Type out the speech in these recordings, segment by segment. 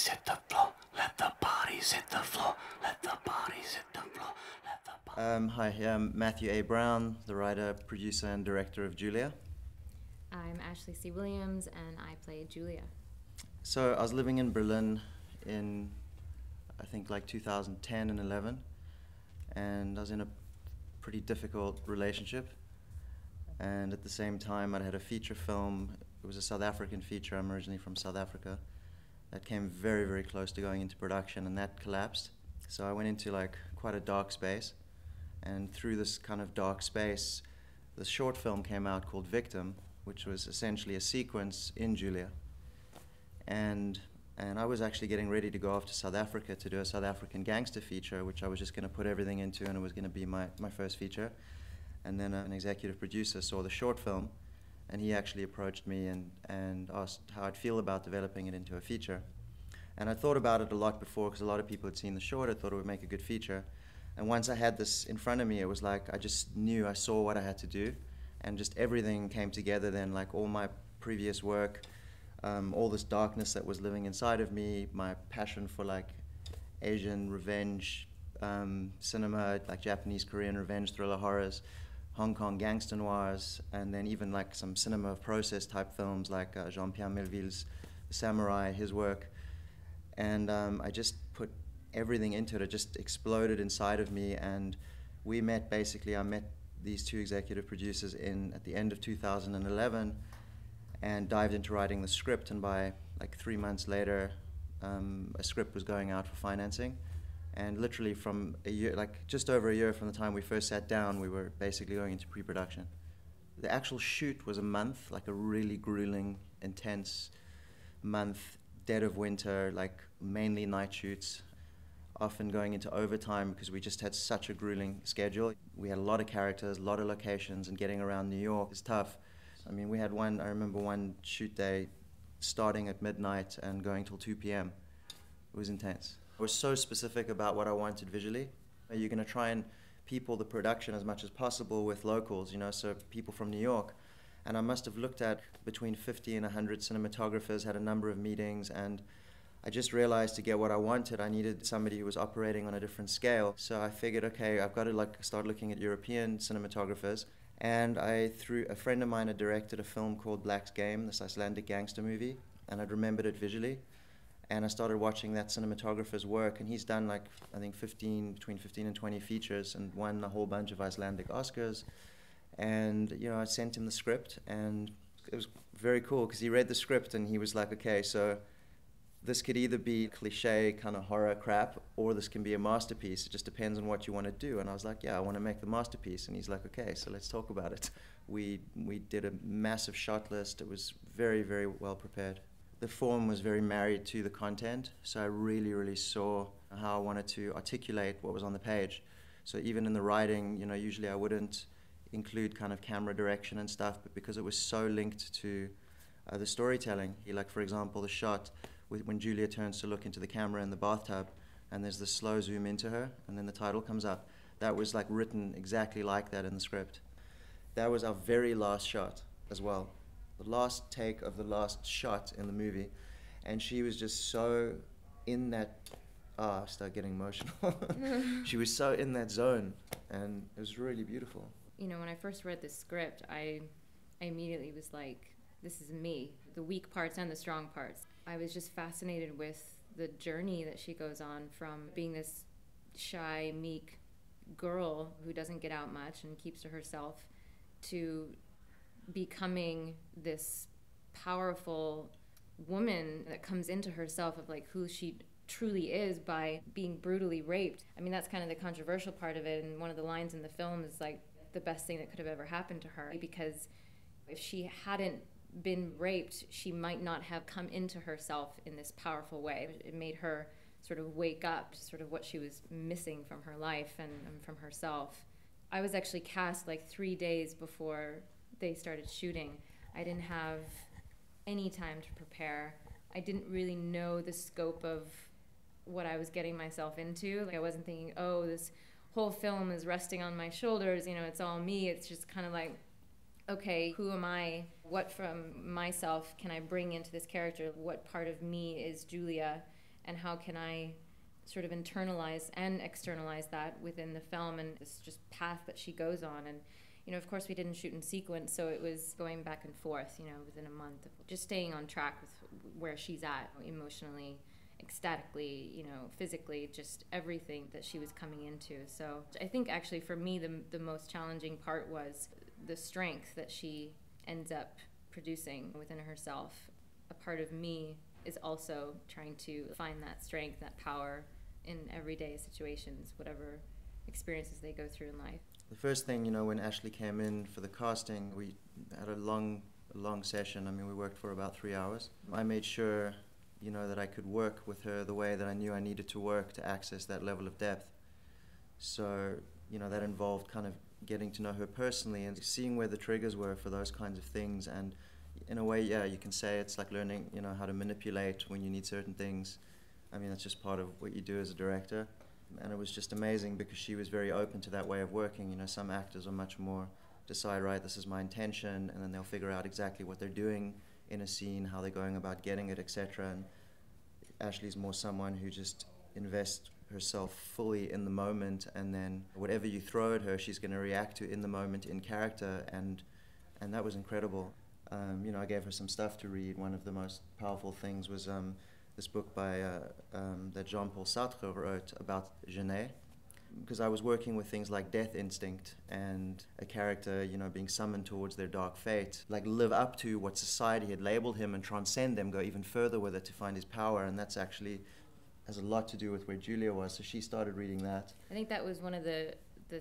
bodies hit the floor. Let the bodies hit the floor. Let the bodies hit the floor. Hi, I'm Matthew A. Brown, the writer, producer, and director of Julia. I'm Ashley C. Williams, and I play Julia. So I was living in Berlin in, I think, like 2010 and 11, and I was in a pretty difficult relationship. And at the same time, I had a feature film. It was a South African feature. I'm originally from South Africa. That came very, very close to going into production, and that collapsed. So I went into like quite a dark space. And through this kind of dark space, the short film came out called Victim, which was essentially a sequence in Julia. And I was actually getting ready to go off to South Africa to do a South African gangster feature, which I was just going to put everything into, and it was going to be my first feature. And then an executive producer saw the short film, and he actually approached me and asked how I'd feel about developing it into a feature. And I thought about it a lot before, because a lot of people had seen the short. I thought it would make a good feature. And once I had this in front of me, it was like I just knew, I saw what I had to do, and just everything came together then, like all my previous work, all this darkness that was living inside of me, my passion for like Asian revenge cinema, like Japanese, Korean revenge thriller horrors, Hong Kong gangster noirs, and then even like some cinema of process type films like Jean-Pierre Melville's Samurai, his work. And I just put everything into it. It just exploded inside of me, and I met these two executive producers at the end of 2011 and dived into writing the script, and by like 3 months later a script was going out for financing, and literally from a year, like just over a year from the time we first sat down, we were basically going into pre-production. The actual shoot was a month, like a really grueling, intense month, dead of winter, like mainly night shoots, often going into overtime because we just had such a grueling schedule. We had a lot of characters, a lot of locations, and getting around New York is tough. I mean, I remember one shoot day starting at midnight and going till 2 p.m. It was intense. I was so specific about what I wanted visually. You're going to try and people the production as much as possible with locals, so people from New York. And I must have looked at between 50 and 100 cinematographers, had a number of meetings, and I just realized to get what I wanted, I needed somebody who was operating on a different scale. So I figured, okay, I've got to start looking at European cinematographers. And through a friend of mine had directed a film called Black's Game, this Icelandic gangster movie, and I'd remembered it visually. And I started watching that cinematographer's work, and he's done I think between 15 and 20 features, and won a whole bunch of Icelandic Oscars. And I sent him the script, and it was very cool because he read the script and he was like, okay, so this could either be cliche kind of horror crap, or this can be a masterpiece. It just depends on what you want to do. And I was like, yeah, I want to make the masterpiece. And he's like, okay, so let's talk about it. We did a massive shot list. It was very, very well prepared. The form was very married to the content, so I really, really saw how I wanted to articulate what was on the page. So even in the writing, usually I wouldn't include kind of camera direction and stuff, but because it was so linked to the storytelling, like for example, the shot when Julia turns to look into the camera in the bathtub, and there's this slow zoom into her, and then the title comes up. That was like written exactly like that in the script. That was our very last shot as well. The last take of the last shot in the movie, and she was just so in that, I start getting emotional. She was so in that zone, and it was really beautiful. When I first read the script, I immediately was like, this is me, the weak parts and the strong parts. I was just fascinated with the journey that she goes on from being this shy, meek girl who doesn't get out much and keeps to herself, to becoming this powerful woman that comes into herself of like who she truly is by being brutally raped. I mean, that's kind of the controversial part of it, and one of the lines in the film is like the best thing that could have ever happened to her, because if she hadn't been raped, she might not have come into herself in this powerful way. It made her sort of wake up to sort of what she was missing from her life and from herself. I was actually cast like 3 days before they started shooting. I didn't have any time to prepare. I didn't really know the scope of what I was getting myself into. Like, I wasn't thinking, oh, this whole film is resting on my shoulders, it's all me. It's just kind of like, okay, who am I? What from myself can I bring into this character? What part of me is Julia? and how can I sort of internalize and externalize that within the film, and this just path that she goes on. And of course we didn't shoot in sequence, so it was going back and forth, within a month of just staying on track with where she's at emotionally, ecstatically, physically, just everything that she was coming into. So I think actually for me the most challenging part was the strength that she ends up producing within herself. A part of me is also trying to find that strength, that power in everyday situations, whatever experiences they go through in life. The first thing, when Ashley came in for the casting, we had a long session. I mean, we worked for about 3 hours. I made sure, that I could work with her the way that I knew I needed to work to access that level of depth. So, that involved kind of getting to know her personally and seeing where the triggers were for those kinds of things. And in a way, yeah, you can say it's like learning, how to manipulate when you need certain things. I mean, that's just part of what you do as a director. And it was just amazing because she was very open to that way of working. Some actors are much more decide, right, this is my intention, and then they'll figure out exactly what they're doing in a scene, how they're going about getting it, etc. And Ashley's more someone who just invests herself fully in the moment, and then whatever you throw at her, she's going to react to in the moment, in character, and that was incredible. I gave her some stuff to read. One of the most powerful things was this book by that Jean-Paul Sartre wrote about Genet, because I was working with things like death instinct and a character, being summoned towards their dark fate, like live up to what society had labeled him and transcend them, go even further with it to find his power, and that's actually has a lot to do with where Julia was. So she started reading that. I think that was one of the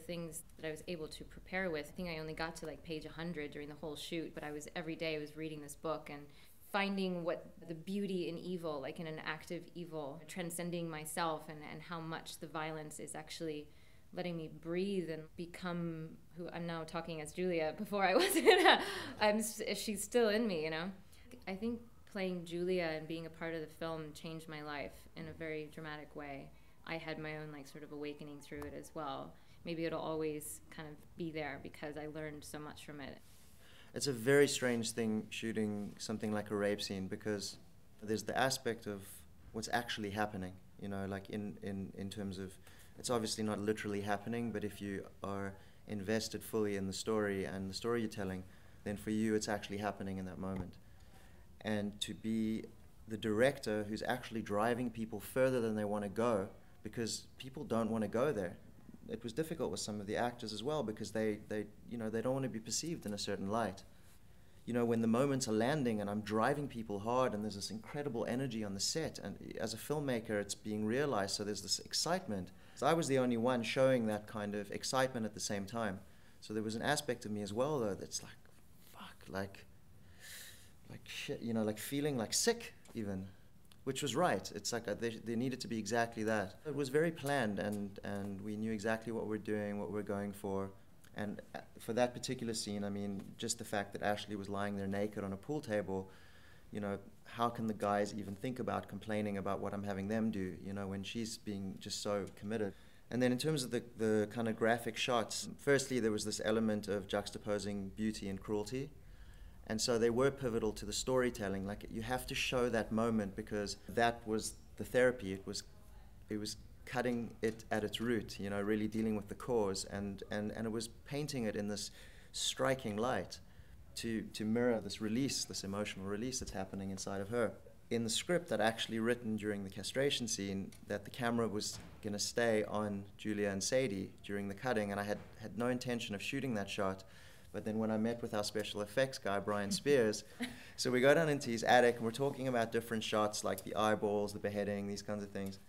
things that I was able to prepare with. I think I only got to like page 100 during the whole shoot, but every day I was reading this book and finding what the beauty in evil, like in an active evil, transcending myself, and how much the violence is actually letting me breathe and become who I'm now talking as Julia. Before I wasn't, she's still in me, I think playing Julia and being a part of the film changed my life in a very dramatic way. I had my own like sort of awakening through it as well. Maybe it'll always kind of be there because I learned so much from it. It's a very strange thing shooting something like a rape scene, because there's the aspect of what's actually happening, like in terms of, it's obviously not literally happening, but if you are invested fully in the story and the story you're telling, then for you it's actually happening in that moment. And to be the director who's actually driving people further than they want to go, because people don't want to go there. It was difficult with some of the actors as well, because they don't want to be perceived in a certain light. When the moments are landing and I'm driving people hard and there's this incredible energy on the set, and as a filmmaker it's being realized, so there's this excitement. So I was the only one showing that kind of excitement at the same time. So there was an aspect of me as well, though, that's like, fuck, like shit, like feeling like sick even. Which was right. It's like there needed to be exactly that. It was very planned, and we knew exactly what we're doing, what we're going for. And for that particular scene, I mean, just the fact that Ashley was lying there naked on a pool table, how can the guys even think about complaining about what I'm having them do, when she's being just so committed. And then in terms of the kind of graphic shots, firstly, there was this element of juxtaposing beauty and cruelty. And so they were pivotal to the storytelling. Like, you have to show that moment, because that was the therapy. It was cutting it at its root, really dealing with the cause, and it was painting it in this striking light to mirror this release, this emotional release that's happening inside of her. In the script, I'd actually written during the castration scene that the camera was going to stay on Julia and Sadie during the cutting, and I had no intention of shooting that shot. But then when I met with our special effects guy, Brian Spears, so we go down into his attic and we're talking about different shots, like the eyeballs, the beheading, these kinds of things.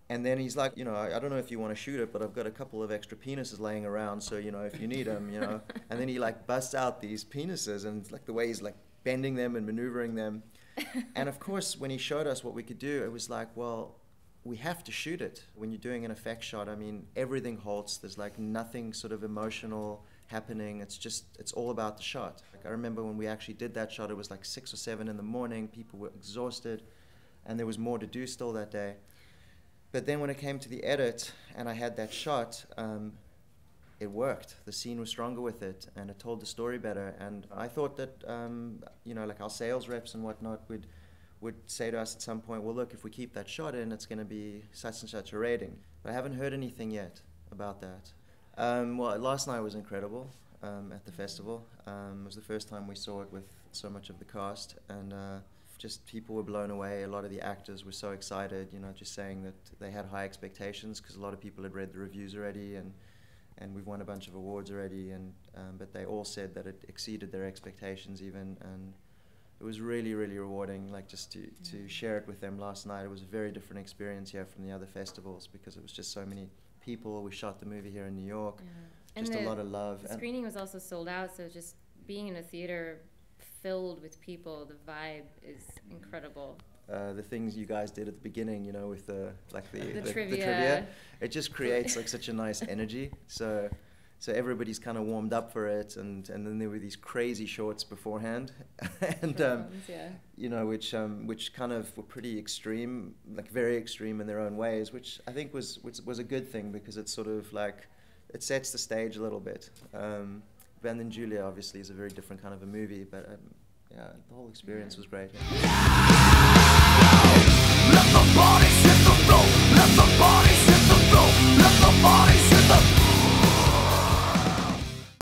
And then he's like, I don't know if you want to shoot it, but I've got a couple of extra penises laying around, so, if you need them, And then he like busts out these penises, and like the way he's like bending them and maneuvering them. And of course, when he showed us what we could do, it was like, well, we have to shoot it. When you're doing an effect shot, I mean, everything halts. There's like nothing sort of emotional happening. It's all about the shot. Like, I remember when we actually did that shot, it was like 6 or 7 in the morning. People were exhausted, and there was more to do still that day. But then when it came to the edit and I had that shot, it worked. The scene was stronger with it, and it told the story better. And I thought that, like our sales reps and whatnot would would say to us at some point, well, look, if we keep that shot in, it's going to be such and such a rating. But I haven't heard anything yet about that. Well, last night was incredible at the festival. It was the first time we saw it with so much of the cast, and just people were blown away. A lot of the actors were so excited, you know, just saying that they had high expectations because a lot of people had read the reviews already, and we've won a bunch of awards already, and but they all said that it exceeded their expectations even, and it was really, really rewarding, like just to share it with them last night. It was a very different experience here from the other festivals because it was just so many people. We shot the movie here in New York, just a lot of love. The screening was also sold out, so just being in a theater filled with people, the vibe is incredible. The things you guys did at the beginning, you know, with the trivia, it just creates like such a nice energy. So everybody's kind of warmed up for it, and then there were these crazy shorts beforehand, and you know, which kind of were pretty extreme, like very extreme in their own ways, which I think was a good thing because it's sort of like it sets the stage a little bit. Ben and Julia obviously is a very different kind of a movie, but yeah, the whole experience was great. Let the bodies